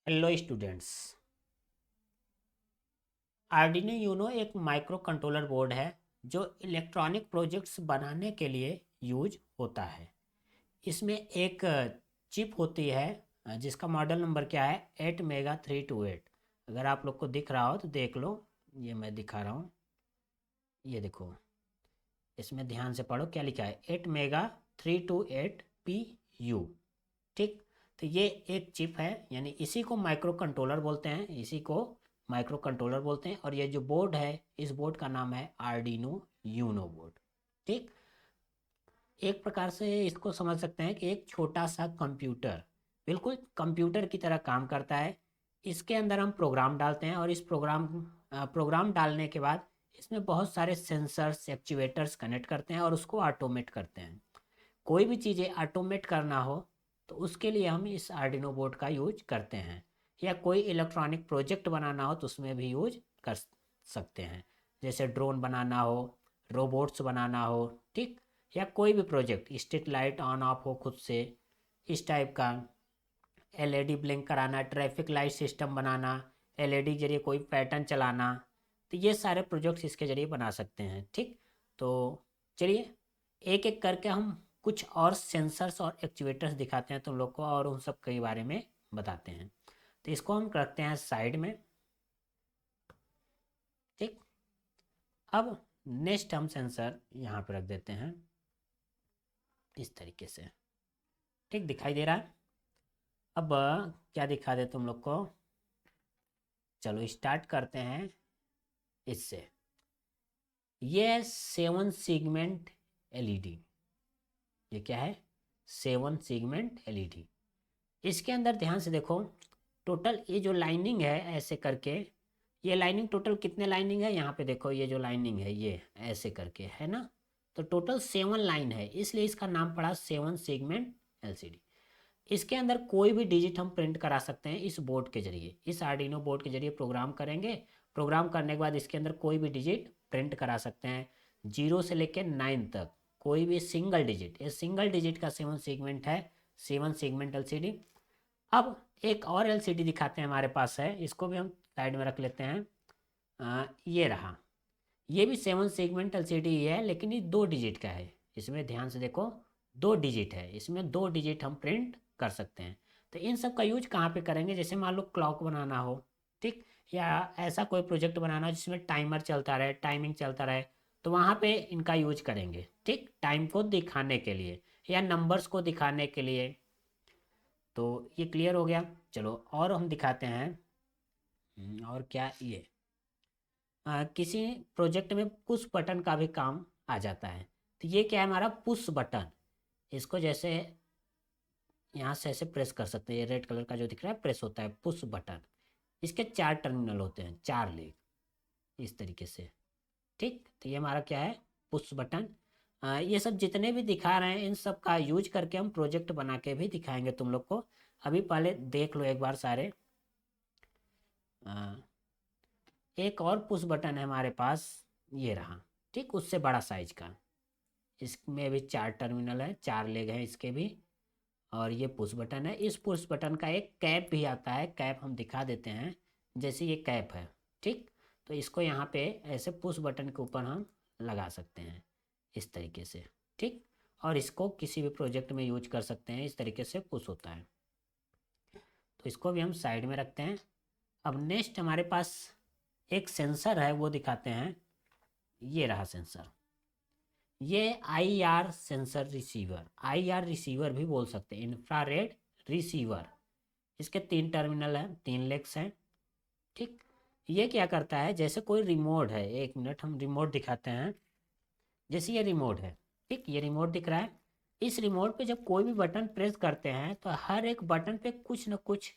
Hello students. Arduino Uno एक micro controller board है जो इलेक्ट्रॉनिक प्रोजेक्ट्स बनाने के लिए यूज होता है। इसमें एक चिप होती है जिसका मॉडल नंबर क्या है 8MEGA328। अगर आप लोग को दिख रहा हो तो देख लो। ये मैं दिखा रहा हूँ, ये देखो। इसमें ध्यान से पढ़ो क्या लिखा है, 8MEGA328PU। ठीक। तो ये एक चिप है, यानी इसी को माइक्रो कंट्रोलर बोलते हैं, इसी को माइक्रो कंट्रोलर बोलते हैं। और ये जो बोर्ड है, इस बोर्ड का नाम है आर्डिनो यूनो बोर्ड। ठीक। एक प्रकार से इसको समझ सकते हैं कि एक छोटा सा कंप्यूटर, बिल्कुल कंप्यूटर की तरह काम करता है। इसके अंदर हम प्रोग्राम डालते हैं और इस प्रोग्राम डालने के बाद इसमें बहुत सारे सेंसर्स एक्चुएटर्स कनेक्ट करते हैं और उसको ऑटोमेट करते हैं। कोई भी चीज़ें ऑटोमेट करना हो तो उसके लिए हम इस आर्डिनो बोर्ड का यूज करते हैं, या कोई इलेक्ट्रॉनिक प्रोजेक्ट बनाना हो तो उसमें भी यूज कर सकते हैं। जैसे ड्रोन बनाना हो, रोबोट्स बनाना हो, ठीक। या कोई भी project, street light on off हो खुद से, इस टाइप का। एलईडी ब्लिंक कराना, ट्रैफिक लाइट सिस्टम बनाना, एलईडी के जरिए कोई पैटर्न चलाना, तो ये सारे प्रोजेक्ट्स इसके जरिए बना सकते हैं। ठीक। तो चलिए एक एक करके हम कुछ और सेंसर्स और एक्चुएटर्स दिखाते हैं तुम लोग को, और उन सब के बारे में बताते हैं। तो इसको हम रखते हैं साइड में। ठीक। अब नेक्स्ट हम सेंसर यहाँ पे रख देते हैं इस तरीके से। ठीक, दिखाई दे रहा है। अब क्या दिखा दे तुम लोग को, चलो स्टार्ट करते हैं इससे। ये है 7 सेगमेंट एलईडी। ये क्या है, 7 सेगमेंट एलईडी। इसके अंदर ध्यान से देखो, टोटल ये जो लाइनिंग है ऐसे करके, ये लाइनिंग टोटल कितने लाइनिंग है यहाँ पे देखो, ये जो लाइनिंग है ये ऐसे करके है ना। तो टोटल 7 लाइन है, इसलिए इसका नाम पड़ा 7 सेगमेंट एलसीडी। इसके अंदर कोई भी डिजिट हम प्रिंट करा सकते हैं इस बोर्ड के जरिए, इस आर्डिनो बोर्ड के जरिए प्रोग्राम करेंगे। प्रोग्राम करने के बाद इसके अंदर कोई भी डिजिट प्रिंट करा सकते हैं, 0 से लेकर 9 तक। कोई भी सिंगल डिजिट, ये सिंगल डिजिट का 7 सेगमेंट है, 7 सेगमेंट एलसीडी। अब एक और एलसीडी दिखाते हैं, हमारे पास है, इसको भी हम साइड में रख लेते हैं। ये रहा। ये भी 7 सेगमेंट एलसीडी ही है, लेकिन ये 2 डिजिट का है। इसमें ध्यान से देखो, 2 डिजिट है, इसमें 2 डिजिट हम प्रिंट कर सकते हैं। तो इन सब का यूज कहाँ पे करेंगे, जैसे मान लो क्लॉक बनाना हो, ठीक। या ऐसा कोई प्रोजेक्ट बनाना हो जिसमें टाइमर चलता रहे, टाइमिंग चलता रहे, तो वहाँ पे इनका यूज करेंगे। ठीक, टाइम को दिखाने के लिए या नंबर्स को दिखाने के लिए। तो ये क्लियर हो गया। चलो और हम दिखाते हैं। और क्या, ये किसी प्रोजेक्ट में पुश बटन का भी काम आ जाता है। तो ये क्या है, हमारा पुश बटन। इसको जैसे यहाँ से ऐसे प्रेस कर सकते हैं, ये रेड कलर का जो दिख रहा है प्रेस होता है पुश बटन। इसके 4 टर्मिनल होते हैं, 4 लेग, इस तरीके से। ठीक, तो ये हमारा क्या है, पुश बटन। ये सब जितने भी दिखा रहे हैं इन सब का यूज करके हम प्रोजेक्ट बना के भी दिखाएंगे तुम लोग को। अभी पहले देख लो एक बार सारे। अ, एक और पुश बटन है हमारे पास, ये रहा। ठीक, उससे बड़ा साइज का। इसमें भी 4 टर्मिनल है, 4 लेग हैं इसके भी। और ये पुश बटन है, इस पुश बटन का एक कैप भी आता है, कैप हम दिखा देते हैं। जैसे ये कैप है, ठीक। तो इसको यहाँ पे ऐसे पुश बटन के ऊपर हम लगा सकते हैं इस तरीके से। ठीक। और इसको किसी भी प्रोजेक्ट में यूज कर सकते हैं, इस तरीके से पुश होता है। तो इसको भी हम साइड में रखते हैं। अब नेक्स्ट हमारे पास एक सेंसर है, वो दिखाते हैं। ये रहा सेंसर। ये IR sensor receiver, IR receiver भी बोल सकते हैं, इंफ्रारेड रिसीवर। इसके 3 टर्मिनल हैं, 3 लेग्स हैं। ठीक। ये क्या करता है, जैसे कोई रिमोट है, 1 मिनट हम रिमोट दिखाते हैं। जैसे ये रिमोट है, ठीक, ये रिमोट दिख रहा है। इस रिमोट पे जब कोई भी बटन प्रेस करते हैं तो हर एक बटन पे कुछ न कुछ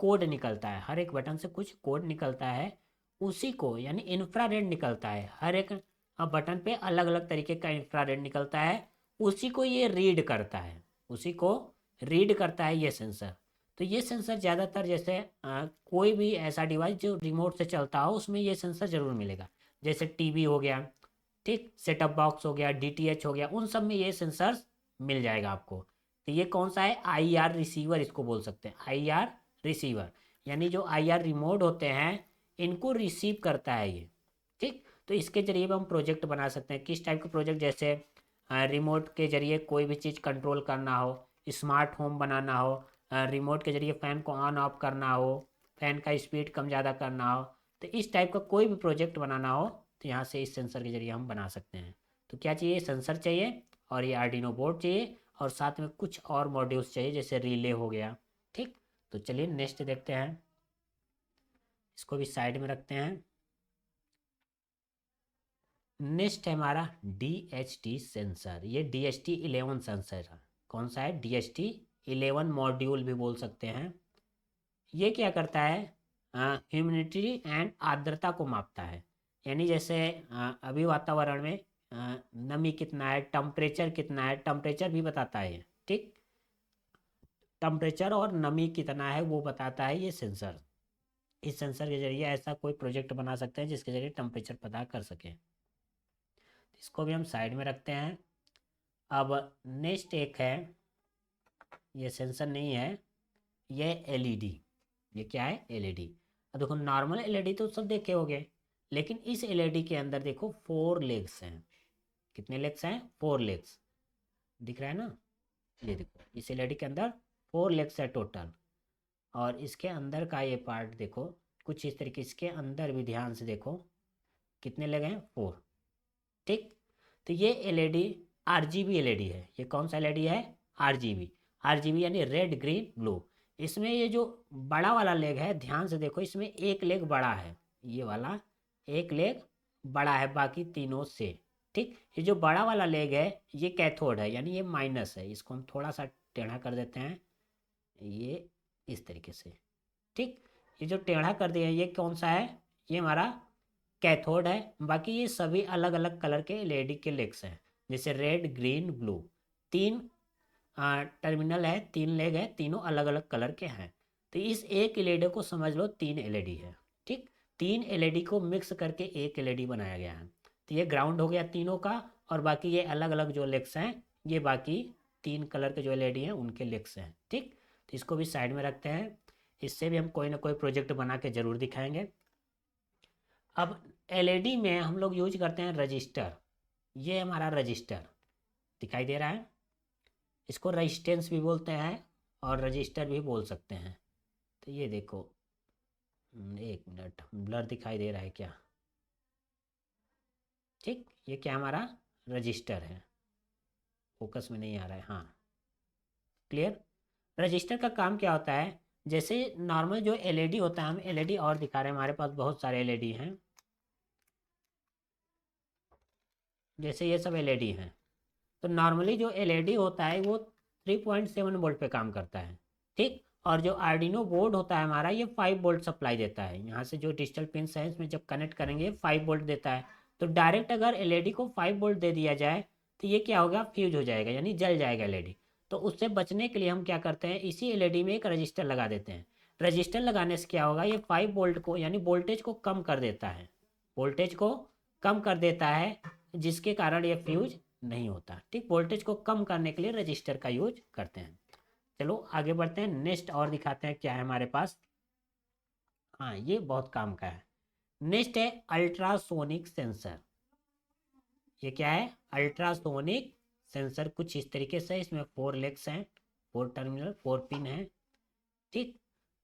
कोड निकलता है, हर एक बटन से कुछ कोड निकलता है। उसी को यानी इंफ्रारेड निकलता है, हर एक बटन पे अलग अलग तरीके का इंफ्रारेड निकलता है। उसी को ये रीड करता है, उसी को रीड करता है ये सेंसर। तो ये सेंसर ज़्यादातर जैसे कोई भी ऐसा डिवाइस जो रिमोट से चलता हो उसमें ये सेंसर ज़रूर मिलेगा। जैसे टीवी हो गया, ठीक, सेटअप बॉक्स हो गया, डीटीएच हो गया, उन सब में ये सेंसर्स मिल जाएगा आपको। तो ये कौन सा है, आईआर रिसीवर इसको बोल सकते हैं, आईआर रिसीवर, यानी जो IR रिमोट होते हैं इनको रिसीव करता है ये। ठीक, तो इसके जरिए भी हम प्रोजेक्ट बना सकते हैं। किस टाइप का प्रोजेक्ट, जैसे रिमोट के जरिए कोई भी चीज़ कंट्रोल करना हो, स्मार्ट होम बनाना हो, रिमोट के जरिए फ़ैन को ऑन ऑफ करना हो, फ़ैन का स्पीड कम ज़्यादा करना हो, तो इस टाइप का कोई भी प्रोजेक्ट बनाना हो तो यहाँ से इस सेंसर के जरिए हम बना सकते हैं। तो क्या चाहिए, सेंसर चाहिए और ये आर्डिनो बोर्ड चाहिए और साथ में कुछ और मॉड्यूल्स चाहिए जैसे रिले हो गया। ठीक, तो चलिए नेक्स्ट देखते हैं, इसको भी साइड में रखते हैं। नेक्स्ट है हमारा DHT सेंसर। ये DHT-11 सेंसर है। कौन सा है, DHT-11 मॉड्यूल भी बोल सकते हैं। ये क्या करता है, ह्यूमिडिटी एंड आर्द्रता को मापता है। यानी जैसे अभी वातावरण में नमी कितना है, टेम्परेचर कितना है, टेम्परेचर भी बताता है ये। ठीक, टेम्परेचर और नमी कितना है वो बताता है ये सेंसर। इस सेंसर के जरिए ऐसा कोई प्रोजेक्ट बना सकते हैं जिसके जरिए टेम्परेचर पता कर सकें। इसको भी हम साइड में रखते हैं। अब नेक्स्ट एक है, ये सेंसर नहीं है, ये LED। ये क्या है, LED। अब देखो नॉर्मल LED तो सब देखे होंगे, लेकिन इस LED के अंदर देखो 4 लेग्स हैं। कितने लेग्स हैं, 4 लेग्स, दिख रहा है ना। ये देखो इस LED के अंदर 4 लेग्स है टोटल। और इसके अंदर का ये पार्ट देखो कुछ इस तरीके, इसके अंदर भी ध्यान से देखो कितने लगे हैं, 4। ठीक, तो ये LED RGB LED है। ये कौन सा LED है, RGB यानी रेड ग्रीन ब्लू। इसमें ये जो बड़ा वाला लेग है, ध्यान से देखो इसमें एक लेग बड़ा है, ये वाला एक लेग बड़ा है बाकी तीनों से। ठीक, ये जो बड़ा वाला लेग है ये कैथोड है, यानी ये माइनस है। इसको हम थोड़ा सा टेढ़ा कर देते हैं, ये इस तरीके से। ठीक, ये जो टेढ़ा कर दिया ये कौन सा है, ये हमारा कैथोड है। बाकी ये सभी अलग अलग कलर के LED के लेग्स हैं, जैसे रेड ग्रीन ब्लू। 3 टर्मिनल है, 3 लेग है, तीनों अलग अलग कलर के हैं। तो इस एक LED को समझ लो 3 LED है। ठीक, 3 LED को मिक्स करके एक LED बनाया गया है। तो ये ग्राउंड हो गया तीनों का, और बाकी ये अलग अलग जो लेग्स हैं ये बाकी 3 कलर के जो LED हैं उनके लेग्स हैं। ठीक, तो इसको भी साइड में रखते हैं। इससे भी हम कोई ना कोई प्रोजेक्ट बना के ज़रूर दिखाएंगे। अब LED में हम लोग यूज करते हैं रजिस्टर। ये हमारा रजिस्टर दिखाई दे रहा है, इसको रजिस्टेंस भी बोलते हैं और रजिस्टर भी बोल सकते हैं। तो ये देखो, एक मिनट, ब्लर दिखाई दे रहा है क्या। ठीक, ये क्या हमारा रजिस्टर है, फोकस में नहीं आ रहा है, हाँ क्लियर। रजिस्टर का काम क्या होता है, जैसे नॉर्मल जो LED होता है, हम LED और दिखा रहे हैं, हमारे पास बहुत सारे LED हैं। जैसे ये सब LED हैं, तो नॉर्मली जो LED होता है वो 3.7 वोल्ट पे काम करता है। ठीक, और जो आर्डिनो बोर्ड होता है हमारा ये 5 वोल्ट सप्लाई देता है। यहाँ से जो डिजिटल पिंस हैं इसमें जब कनेक्ट करेंगे 5 वोल्ट देता है। तो डायरेक्ट अगर LED को 5 वोल्ट दे दिया जाए तो ये क्या होगा, फ्यूज हो जाएगा, यानी जल जाएगा LED। तो उससे बचने के लिए हम क्या करते हैं, इसी LED में एक रजिस्टर लगा देते हैं। रजिस्टर लगाने से क्या होगा, ये 5 वोल्ट को यानी वोल्टेज को कम कर देता है, वोल्टेज को कम कर देता है, जिसके कारण ये फ्यूज नहीं होता। ठीक, वोल्टेज को कम करने के लिए रजिस्टर का यूज करते हैं। चलो आगे बढ़ते हैं, नेक्स्ट और दिखाते हैं क्या है हमारे पास। हाँ ये बहुत काम का है। नेक्स्ट है अल्ट्रासोनिक सेंसर। ये क्या है, अल्ट्रासोनिक सेंसर कुछ इस तरीके से, इसमें 4 लेग्स हैं, 4 टर्मिनल, 4 पिन हैं। ठीक,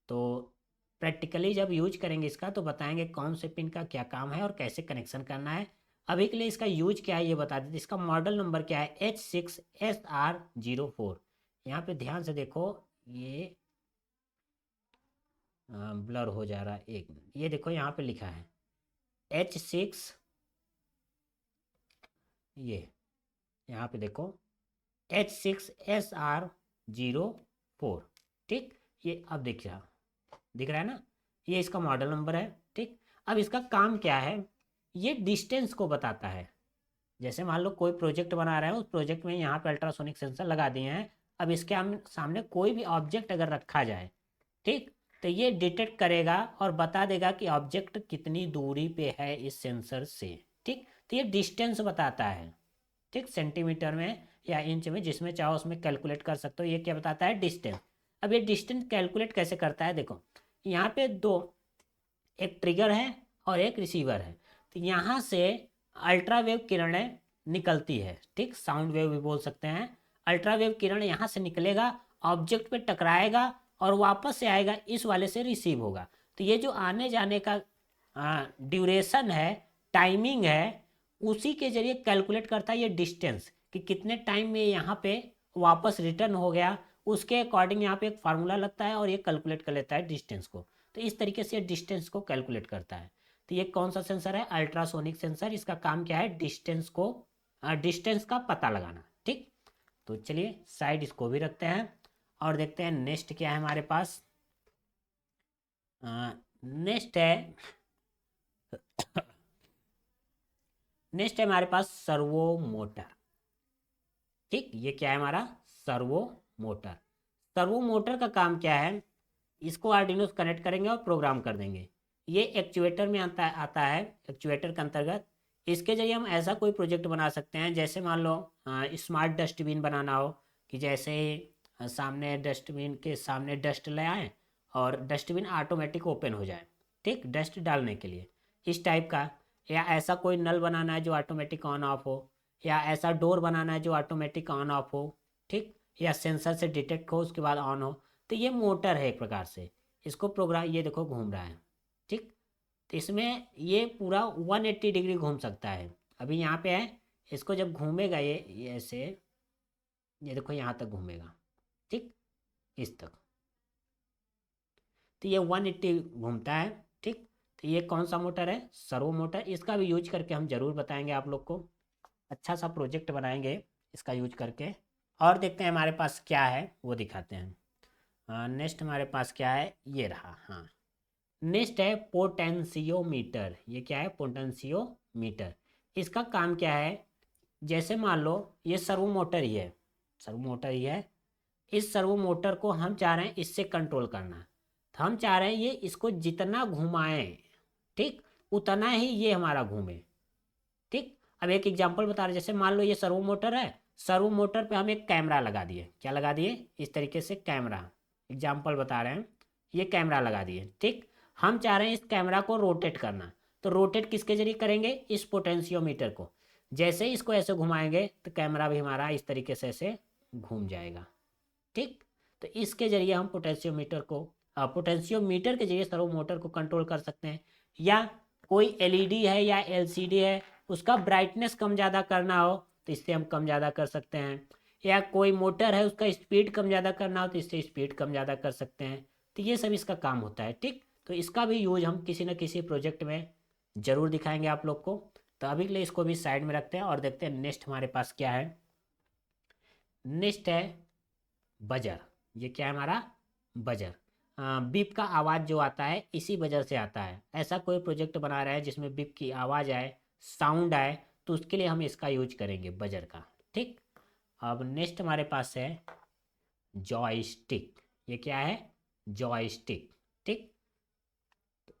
तो प्रैक्टिकली जब यूज करेंगे इसका तो बताएंगे कौन से पिन का क्या काम है और कैसे कनेक्शन करना है। अभी के लिए इसका यूज क्या है ये बता देते। इसका मॉडल नंबर क्या है, H6SR04। यहाँ पे ध्यान से देखो, ये ब्लर हो जा रहा है, एक मिनट, ये देखो यहाँ पे लिखा है H6, ये यहाँ पे देखो H6SR04। ठीक, ये अब दिख रहा है ना, ये इसका मॉडल नंबर है। ठीक, अब इसका काम क्या है, ये डिस्टेंस को बताता है। जैसे मान लो कोई प्रोजेक्ट बना रहे हैं, उस प्रोजेक्ट में यहाँ पे अल्ट्रासोनिक सेंसर लगा दिए हैं। अब इसके सामने कोई भी ऑब्जेक्ट अगर रखा जाए, ठीक, तो ये डिटेक्ट करेगा और बता देगा कि ऑब्जेक्ट कितनी दूरी पे है इस सेंसर से। ठीक, तो ये डिस्टेंस बताता है। ठीक, सेंटीमीटर में या इंच में, जिसमें चाहो उसमें कैलकुलेट कर सकते हो। ये क्या बताता है, डिस्टेंस। अब ये डिस्टेंस कैलकुलेट कैसे करता है, देखो यहाँ पे दो, एक ट्रिगर है और एक रिसीवर है। तो यहाँ से अल्ट्रावेव किरणें निकलती है, ठीक, साउंड वेव भी बोल सकते हैं। अल्ट्रावेव किरण यहाँ से निकलेगा, ऑब्जेक्ट पे टकराएगा और वापस से आएगा, इस वाले से रिसीव होगा। तो ये जो आने जाने का ड्यूरेशन है, टाइमिंग है, उसी के जरिए कैलकुलेट करता है ये डिस्टेंस कि कितने टाइम में यहाँ पे वापस रिटर्न हो गया। उसके अकॉर्डिंग यहाँ पे एक फार्मूला लगता है और ये कैलकुलेट कर लेता है डिस्टेंस को। तो इस तरीके से डिस्टेंस को कैलकुलेट करता है। तो ये कौन सा सेंसर है, अल्ट्रासोनिक सेंसर। इसका काम क्या है, डिस्टेंस का पता लगाना, ठीक। तो चलिए साइड इसको भी रखते हैं और देखते हैं नेक्स्ट क्या है हमारे पास। नेक्स्ट है नेक्स्ट है हमारे पास सर्वो मोटर, ठीक। ये क्या है हमारा सर्वो मोटर। सर्वो मोटर का काम क्या है, इसको आर्डिनो से कनेक्ट करेंगे और प्रोग्राम कर देंगे। ये एक्चुएटर में आता है, एक्चुएटर के अंतर्गत। इसके जरिए हम ऐसा कोई प्रोजेक्ट बना सकते हैं, जैसे मान लो स्मार्ट डस्टबिन बनाना हो, कि जैसे सामने डस्टबिन के सामने डस्ट ले आए और डस्टबिन ऑटोमेटिक ओपन हो जाए, ठीक, डस्ट डालने के लिए, इस टाइप का। या ऐसा कोई नल बनाना है जो ऑटोमेटिक ऑन ऑफ हो, या ऐसा डोर बनाना है जो ऑटोमेटिक ऑन ऑफ हो, ठीक, या सेंसर से डिटेक्ट हो उसके बाद ऑन हो। तो ये मोटर है एक प्रकार से, इसको प्रोग्राम, ये देखो घूम रहा है, ठीक। तो इसमें ये पूरा 180 डिग्री घूम सकता है। अभी यहाँ पे है, इसको जब घूमेगा ये ऐसे, ये देखो यहाँ तक घूमेगा, ठीक, इस तक। तो ये 180 घूमता है, ठीक। तो ये कौन सा मोटर है, सर्वो मोटर। इसका भी यूज करके हम जरूर बताएंगे आप लोग को, अच्छा सा प्रोजेक्ट बनाएंगे इसका यूज करके। और देखते हैं हमारे पास क्या है वो दिखाते हैं। नेक्स्ट हमारे पास क्या है, ये रहा, हाँ। नेक्स्ट है पोटेंशियोमीटर। ये क्या है, पोटेंशियोमीटर। इसका काम क्या है, जैसे मान लो ये सर्वो मोटर ही है, सर्वो मोटर ही है। इस सर्वो मोटर को हम चाह रहे हैं इससे कंट्रोल करना। तो हम चाह रहे हैं ये इसको जितना घुमाएं, ठीक, उतना ही ये हमारा घूमे, ठीक। अब एक एग्जांपल बता रहे, जैसे मान लो ये सर्वो मोटर है, सर्वो मोटर पे हम एक कैमरा लगा दिए, क्या लगा दिए, इस तरीके से कैमरा, एग्जांपल बता रहे हैं, ये कैमरा लगा दिए, ठीक। हम चाह रहे हैं इस कैमरा को रोटेट करना। तो रोटेट किसके जरिए करेंगे, इस पोटेंशियोमीटर को। जैसे ही इसको ऐसे घुमाएंगे तो कैमरा भी हमारा इस तरीके से ऐसे घूम जाएगा, ठीक। तो इसके जरिए हम पोटेंशियोमीटर के जरिए सर्वो मोटर को कंट्रोल कर सकते हैं। या कोई एलईडी है या एलसीडी है, उसका ब्राइटनेस कम ज़्यादा करना हो तो इससे हम कम ज़्यादा कर सकते हैं। या कोई मोटर है उसका स्पीड कम ज़्यादा करना हो तो इससे स्पीड कम ज़्यादा कर सकते हैं। तो ये सब इसका काम होता है, ठीक। तो इसका भी यूज हम किसी न किसी प्रोजेक्ट में ज़रूर दिखाएंगे आप लोग को। तो अभी के लिए इसको भी साइड में रखते हैं और देखते हैं नेक्स्ट हमारे पास क्या है। नेक्स्ट है बजर। ये क्या है हमारा, बजर। बीप का आवाज़ जो आता है इसी बजर से आता है। ऐसा कोई प्रोजेक्ट बना रहा है जिसमें बीप की आवाज़ आए, साउंड आए, तो उसके लिए हम इसका यूज करेंगे बजर का, ठीक। अब नेक्स्ट हमारे पास है जॉयस्टिक। ये क्या है, जॉयस्टिक, ठीक।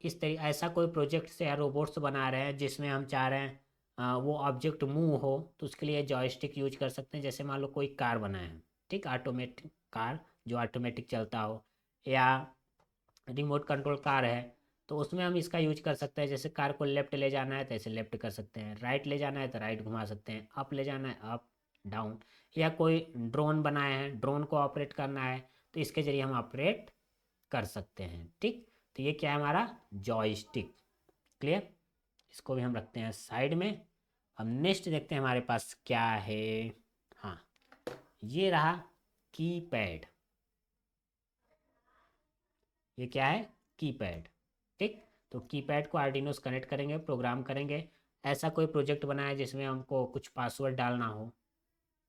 इस तरीके ऐसा कोई प्रोजेक्ट से या रोबोट्स बना रहे हैं जिसमें हम चाह रहे हैं वो ऑब्जेक्ट मूव हो, तो उसके लिए जॉयस्टिक यूज कर सकते हैं। जैसे मान लो कोई कार बनाए हैं, ठीक, ऑटोमेटिक कार जो ऑटोमेटिक चलता हो, या रिमोट कंट्रोल कार है, तो उसमें हम इसका यूज कर सकते हैं। जैसे कार को लेफ्ट ले जाना है तो ऐसे लेफ्ट कर सकते हैं, राइट ले जाना है तो राइट घुमा सकते हैं, अप ले जाना है अप डाउन। या कोई ड्रोन बनाए हैं, ड्रोन को ऑपरेट करना है तो इसके जरिए हम ऑपरेट कर सकते हैं, ठीक। तो ये क्या है हमारा जॉयस्टिक, क्लियर। इसको भी हम रखते हैं साइड में। अब नेक्स्ट देखते हैं हमारे पास क्या है। हाँ, ये रहा कीपैड। ये क्या है, कीपैड, ठीक। तो कीपैड को आर्डिनो से कनेक्ट करेंगे, प्रोग्राम करेंगे। ऐसा कोई प्रोजेक्ट बनाया जिसमें हमको कुछ पासवर्ड डालना हो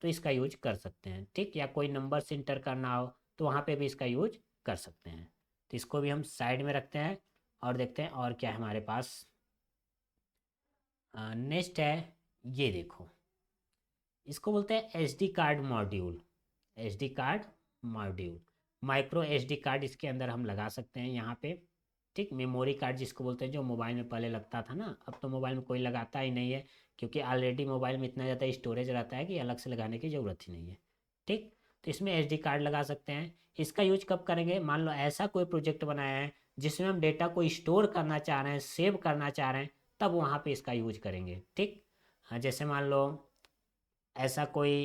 तो इसका यूज कर सकते हैं, ठीक। या कोई नंबर से इंटर करना हो तो वहाँ पे भी इसका यूज कर सकते हैं। तो इसको भी हम साइड में रखते हैं और देखते हैं और क्या है हमारे पास। नेक्स्ट है, ये देखो, इसको बोलते हैं SD card module. SD card module, micro SD card इसके अंदर हम लगा सकते हैं यहाँ पे, ठीक। मेमोरी कार्ड जिसको बोलते हैं, जो मोबाइल में पहले लगता था ना, अब तो मोबाइल में कोई लगाता ही नहीं है, क्योंकि ऑलरेडी मोबाइल में इतना ज़्यादा स्टोरेज रहता है कि अलग से लगाने की ज़रूरत ही नहीं है, ठीक। तो इसमें एसडी कार्ड लगा सकते हैं। इसका यूज कब करेंगे, मान लो ऐसा कोई प्रोजेक्ट बनाया है जिसमें हम डेटा को स्टोर करना चाह रहे हैं, सेव करना चाह रहे हैं, तब वहाँ पे इसका यूज करेंगे। ठीक, हाँ, जैसे मान लो ऐसा कोई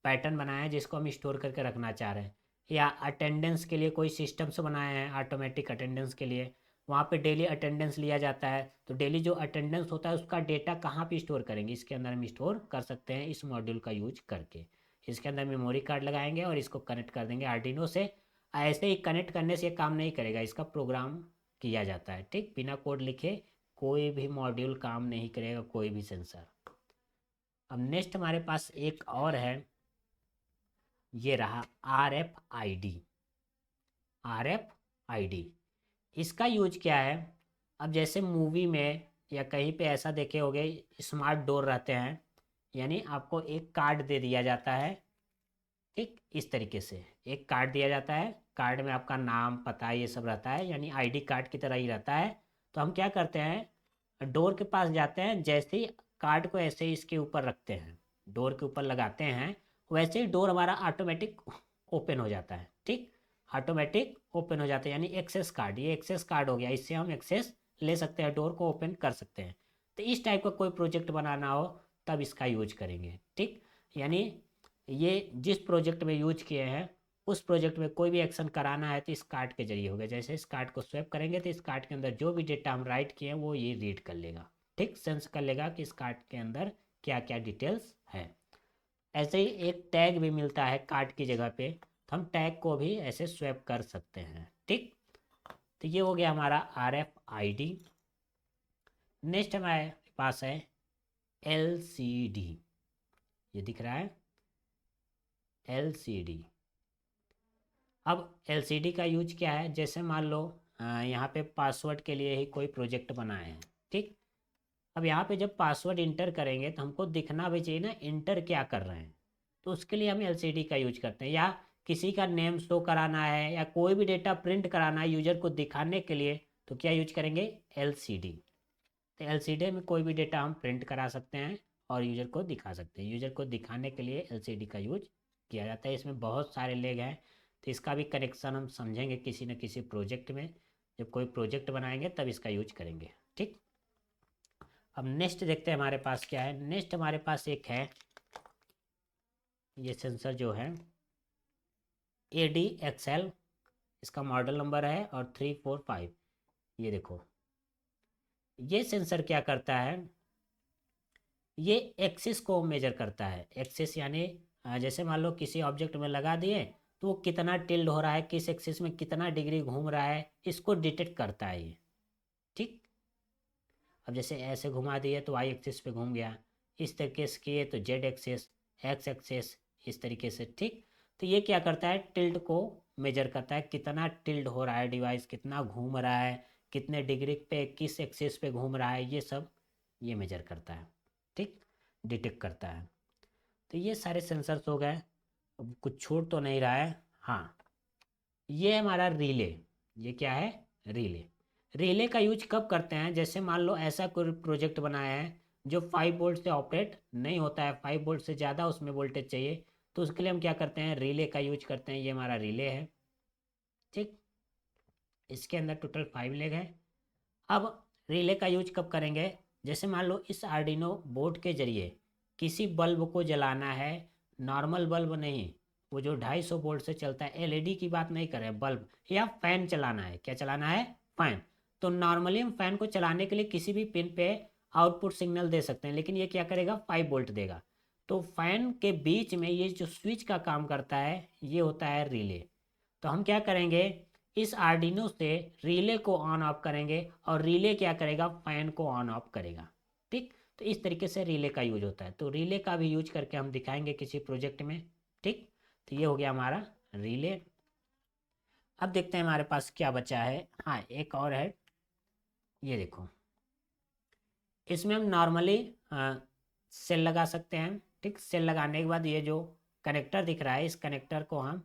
पैटर्न बनाया है जिसको हम स्टोर करके रखना चाह रहे हैं, या अटेंडेंस के लिए कोई सिस्टम्स बनाए हैं ऑटोमेटिक अटेंडेंस के लिए, वहाँ पे डेली अटेंडेंस लिया जाता है, तो डेली जो अटेंडेंस होता है उसका डेटा कहाँ पे स्टोर करेंगे, इसके अंदर हम स्टोर कर सकते हैं इस मॉड्यूल का यूज करके। इसके अंदर मेमोरी कार्ड लगाएंगे और इसको कनेक्ट कर देंगे आर्डिनो से। ऐसे ही कनेक्ट करने से ये काम नहीं करेगा, इसका प्रोग्राम किया जाता है। ठीक, बिना कोड लिखे कोई भी मॉड्यूल काम नहीं करेगा, कोई भी सेंसर। अब नेक्स्ट हमारे पास एक और है, ये रहा RFID। RFID इसका यूज क्या है, अब जैसे मूवी में या कहीं पे ऐसा देखे होगे स्मार्ट डोर रहते हैं, यानी आपको एक कार्ड दे दिया जाता है। ठीक, इस तरीके से एक कार्ड दिया जाता है, कार्ड में आपका नाम पता ये सब रहता है, यानी आईडी कार्ड की तरह ही रहता है। तो हम क्या करते हैं, डोर के पास जाते हैं, जैसे ही कार्ड को ऐसे ही इसके ऊपर रखते हैं, डोर के ऊपर लगाते हैं, वैसे ही डोर हमारा ऑटोमेटिक ओपन हो जाता है। ठीक, ऑटोमेटिक ओपन हो जाता है, यानी एक्सेस कार्ड, ये एक्सेस कार्ड हो गया, इससे हम एक्सेस ले सकते हैं, डोर को ओपन कर सकते हैं। तो इस टाइप का कोई प्रोजेक्ट बनाना हो तब इसका यूज करेंगे। ठीक, यानी ये जिस प्रोजेक्ट में यूज किए हैं उस प्रोजेक्ट में कोई भी एक्शन कराना है तो इस कार्ड के जरिए होगा। जैसे इस कार्ड को स्वैप करेंगे तो इस कार्ड के अंदर जो भी डेटा हम राइट किए हैं वो ये रीड कर लेगा। ठीक, सेंस कर लेगा कि इस कार्ड के अंदर क्या क्या डिटेल्स है। ऐसे ही एक टैग भी मिलता है कार्ड की जगह पे, तो हम टैग को भी ऐसे स्वैप कर सकते हैं। ठीक, तो ये हो गया हमारा RFID। नेक्स्ट हमारे पास है LCD, ये दिख रहा है LCD। अब LCD का यूज क्या है, जैसे मान लो यहाँ पे पासवर्ड के लिए ही कोई प्रोजेक्ट बनाए हैं। ठीक, अब यहाँ पे जब पासवर्ड इंटर करेंगे तो हमको दिखना भी चाहिए ना इंटर क्या कर रहे हैं, तो उसके लिए हम LCD का यूज करते हैं। या किसी का नेम शो कराना है या कोई भी डेटा प्रिंट कराना है यूजर को दिखाने के लिए, तो क्या यूज करेंगे, LCD। तो LCD में कोई भी डेटा हम प्रिंट करा सकते हैं और यूजर को दिखा सकते हैं। यूजर को दिखाने के लिए LCD का यूज किया जाता है। इसमें बहुत सारे लेग हैं, तो इसका भी कनेक्शन हम समझेंगे किसी न किसी प्रोजेक्ट में, जब कोई प्रोजेक्ट बनाएंगे तब इसका यूज करेंगे। ठीक, अब नेक्स्ट देखते हैं हमारे पास क्या है। नेक्स्ट हमारे पास एक है, ये सेंसर जो है ADXL, इसका मॉडल नंबर है और 345। ये देखो, ये सेंसर क्या करता है, ये एक्सिस को मेजर करता है। एक्सिस यानी जैसे मान लो किसी ऑब्जेक्ट में लगा दिए तो वो कितना टिल्ड हो रहा है, किस एक्सिस में कितना डिग्री घूम रहा है, इसको डिटेक्ट करता है ये। ठीक, अब जैसे ऐसे घुमा दिए तो वाई एक्सिस पे घूम गया, इस तरीके से किए तो जेड एक्सिस, एक्स एक्सिस, इस तरीके से। ठीक, तो ये क्या करता है, टिल्ड को मेजर करता है, कितना टिल्ड हो रहा है डिवाइस, कितना घूम रहा है, कितने डिग्री पे किस एक्सिस पे घूम रहा है, ये सब ये मेजर करता है। ठीक, डिटेक्ट करता है। तो ये सारे सेंसर्स हो गए, अब कुछ छूट तो नहीं रहा है। हाँ, ये हमारा रिले, ये क्या है, रिले। रिले का यूज कब करते हैं, जैसे मान लो ऐसा कोई प्रोजेक्ट बनाया है जो 5 वोल्ट से ऑपरेट नहीं होता है, 5 वोल्ट से ज़्यादा उसमें वोल्टेज चाहिए, तो उसके लिए हम क्या करते हैं, रिले का यूज करते हैं। ये हमारा रिले है। ठीक, इसके अंदर टोटल 5 लेग है। अब रिले का यूज कब करेंगे, जैसे मान लो इस आर्डिनो बोर्ड के जरिए किसी बल्ब को जलाना है, नॉर्मल बल्ब नहीं, वो जो 250 वोल्ट से चलता है, LED की बात नहीं कर रहे, बल्ब या फैन चलाना है। क्या चलाना है, फैन। तो नॉर्मली हम फैन को चलाने के लिए किसी भी पिन पे आउटपुट सिग्नल दे सकते हैं, लेकिन ये क्या करेगा, 5 वोल्ट देगा। तो फैन के बीच में ये जो स्विच का काम करता है ये होता है रिले। तो हम क्या करेंगे, इस आर्डिनो से रिले को ऑन ऑफ करेंगे और रिले क्या करेगा, फैन को ऑन ऑफ करेगा। ठीक, तो इस तरीके से रिले का यूज होता है, तो रिले का भी यूज करके हम दिखाएंगे किसी प्रोजेक्ट में। ठीक, तो ये हो गया हमारा रिले। अब देखते हैं हमारे पास क्या बचा है। हाँ, एक और है, ये देखो, इसमें हम नॉर्मली सेल लगा सकते हैं। ठीक, सेल लगाने के बाद ये जो कनेक्टर दिख रहा है, इस कनेक्टर को हम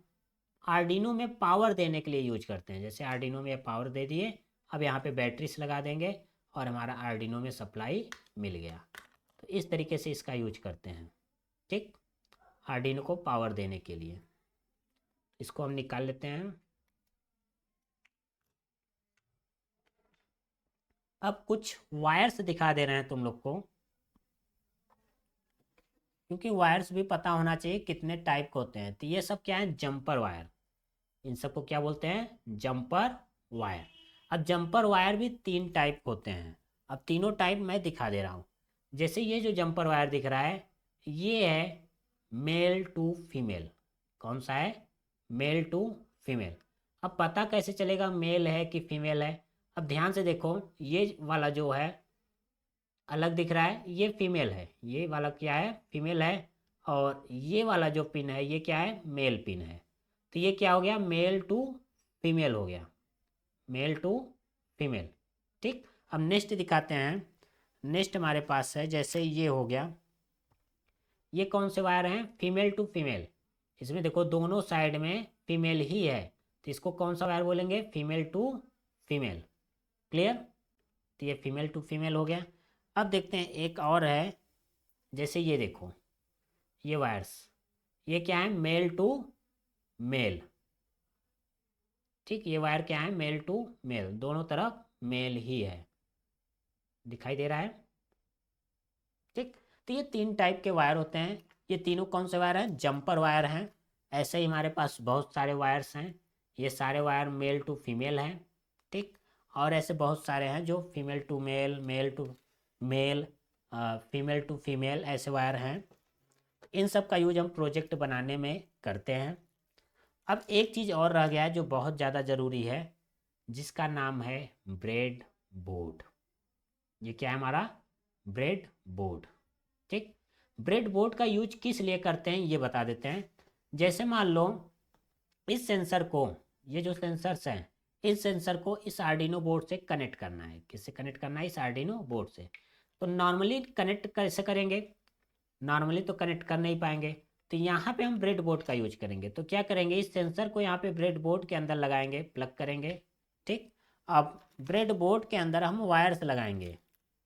आर्डिनो में पावर देने के लिए यूज करते हैं। जैसे आर्डिनो में पावर दे दिए, अब यहाँ पे बैटरीज लगा देंगे और हमारा आर्डिनो में सप्लाई मिल गया। तो इस तरीके से इसका यूज करते हैं। ठीक, आर्डिनो को पावर देने के लिए। इसको हम निकाल लेते हैं। अब कुछ वायर्स दिखा दे रहे हैं तुम लोग को, क्योंकि वायर्स भी पता होना चाहिए कितने टाइप के होते हैं। तो ये सब क्या है, जंपर वायर। इन सबको क्या बोलते हैं, जंपर वायर। अब जंपर वायर भी 3 टाइप होते हैं। अब तीनों टाइप मैं दिखा दे रहा हूँ। जैसे ये जो जंपर वायर दिख रहा है, ये है मेल टू फीमेल। कौन सा है, मेल टू फीमेल। अब पता कैसे चलेगा मेल है कि फीमेल है। अब ध्यान से देखो, ये वाला जो है अलग दिख रहा है, ये फीमेल है। ये वाला क्या है, फीमेल है। और ये वाला जो पिन है, ये क्या है, मेल पिन है। तो ये क्या हो गया, मेल टू फीमेल हो गया, मेल टू फीमेल। ठीक। अब नेक्स्ट दिखाते हैं। नेक्स्ट हमारे पास है, जैसे ये हो गया, ये कौन से वायर हैं, फीमेल टू फीमेल। इसमें देखो दोनों साइड में फीमेल ही है, तो इसको कौन सा वायर बोलेंगे, फीमेल टू फीमेल। क्लियर। तो ये फीमेल टू फीमेल हो गया। अब देखते हैं एक और है, जैसे ये देखो, ये वायर्स, ये क्या है, मेल टू मेल। ठीक, ये वायर क्या है, मेल टू मेल, दोनों तरफ मेल ही है, दिखाई दे रहा है। ठीक। तो ये 3 टाइप के वायर होते हैं। ये तीनों कौन से वायर हैं, जंपर वायर हैं। ऐसे ही हमारे पास बहुत सारे वायर्स हैं। ये सारे वायर मेल टू फीमेल हैं। ठीक। और ऐसे बहुत सारे हैं जो female to male, male to male, female to female, ऐसे वायर हैं। इन सब का यूज हम प्रोजेक्ट बनाने में करते हैं। अब एक चीज़ और रह गया है जो बहुत ज़्यादा ज़रूरी है, जिसका नाम है ब्रेड बोर्ड। ये क्या है हमारा, ब्रेड बोर्ड। ठीक। ब्रेड बोर्ड का यूज किस लिए करते हैं ये बता देते हैं। जैसे मान लो इस सेंसर को, ये जो सेंसर्स हैं, इस सेंसर को इस आर्डिनो बोर्ड से कनेक्ट करना है। किससे कनेक्ट करना है, इस आर्डिनो बोर्ड से। तो नॉर्मली कनेक्ट कैसे करेंगे, नॉर्मली तो कनेक्ट कर नहीं पाएंगे। तो यहाँ पे हम ब्रेड बोर्ड का यूज करेंगे। तो क्या करेंगे, इस सेंसर को यहाँ पे ब्रेड बोर्ड के अंदर लगाएंगे, प्लग करेंगे। ठीक। अब ब्रेड बोर्ड के अंदर हम वायर्स लगाएंगे।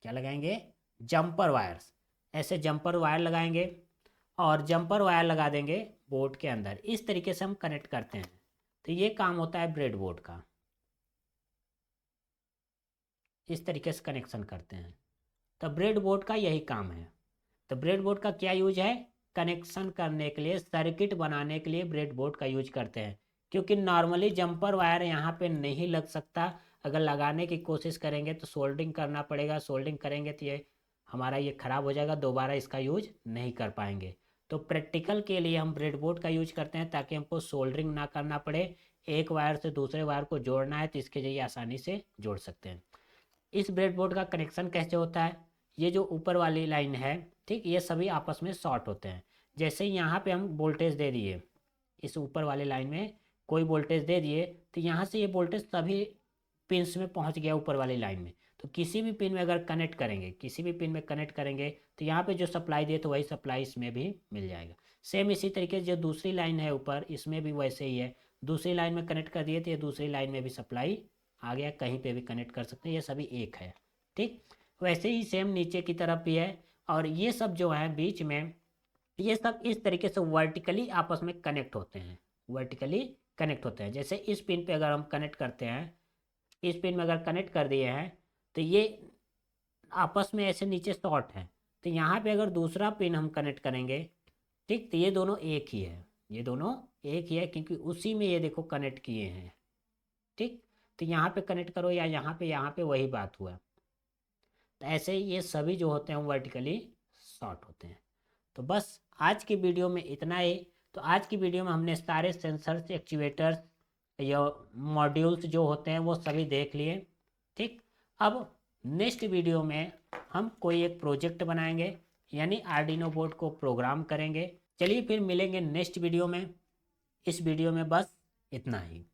क्या लगाएंगे, जंपर वायर्स। ऐसे जंपर वायर लगाएंगे और जंपर वायर लगा देंगे बोर्ड के अंदर। इस तरीके से हम कनेक्ट करते हैं। तो ये काम होता है ब्रेड बोर्ड का, इस तरीके से कनेक्शन करते हैं। तो ब्रेड बोर्ड का यही काम है। तो ब्रेड बोर्ड का क्या यूज है, कनेक्शन करने के लिए, सर्किट बनाने के लिए ब्रेड बोर्ड का यूज करते हैं। क्योंकि नॉर्मली जंपर वायर यहाँ पे नहीं लग सकता। अगर लगाने की कोशिश करेंगे तो सोल्डरिंग करना पड़ेगा, सोल्डरिंग करेंगे तो ये हमारा ये ख़राब हो जाएगा, दोबारा इसका यूज नहीं कर पाएंगे। तो प्रैक्टिकल के लिए हम ब्रेड बोर्ड का यूज करते हैं, ताकि हमको सोल्डरिंग ना करना पड़े। एक वायर से दूसरे वायर को जोड़ना है तो इसके जरिए आसानी से जोड़ सकते हैं। इस ब्रेडबोर्ड का कनेक्शन कैसे होता है, ये जो ऊपर वाली लाइन है, ठीक, ये सभी आपस में शॉर्ट होते हैं। जैसे यहाँ पे हम वोल्टेज दे दिए, इस ऊपर वाली लाइन में कोई वोल्टेज दे दिए, तो यहाँ से ये वोल्टेज सभी पिंस में पहुँच गया ऊपर वाली लाइन में। तो किसी भी पिन में अगर कनेक्ट करेंगे, किसी भी पिन में कनेक्ट करेंगे, तो यहाँ पे जो सप्लाई दिए तो वही सप्लाई इसमें भी मिल जाएगा। सेम इसी तरीके से जो दूसरी लाइन है ऊपर, इसमें भी वैसे ही है। दूसरी लाइन में कनेक्ट कर दिए तो ये दूसरी लाइन में भी सप्लाई आ गया, कहीं पे भी कनेक्ट कर सकते हैं, ये सभी एक है। ठीक। वैसे ही सेम नीचे की तरफ भी है। और ये सब जो है बीच में, ये सब इस तरीके से वर्टिकली आपस में कनेक्ट होते हैं, वर्टिकली कनेक्ट होते हैं। जैसे इस पिन पे अगर हम कनेक्ट करते हैं, इस पिन में अगर कनेक्ट कर दिए हैं, तो ये आपस में ऐसे नीचे शॉर्ट है। तो यहाँ पे अगर दूसरा पिन हम कनेक्ट करेंगे, ठीक, तो ये दोनों एक ही है, ये दोनों एक ही है, क्योंकि उसी में ये देखो कनेक्ट किए हैं। ठीक। तो यहाँ पे कनेक्ट करो या यहाँ पे वही बात हुआ। तो ऐसे ही ये सभी जो होते हैं वर्टिकली शॉर्ट होते हैं। तो बस आज की वीडियो में इतना ही। तो आज की वीडियो में हमने सारे सेंसर्स, एक्चुएटर्स या मॉड्यूल्स जो होते हैं वो सभी देख लिए। ठीक। अब नेक्स्ट वीडियो में हम कोई एक प्रोजेक्ट बनाएंगे, यानी आर्डिनो बोर्ड को प्रोग्राम करेंगे। चलिए फिर मिलेंगे नेक्स्ट वीडियो में। इस वीडियो में बस इतना ही।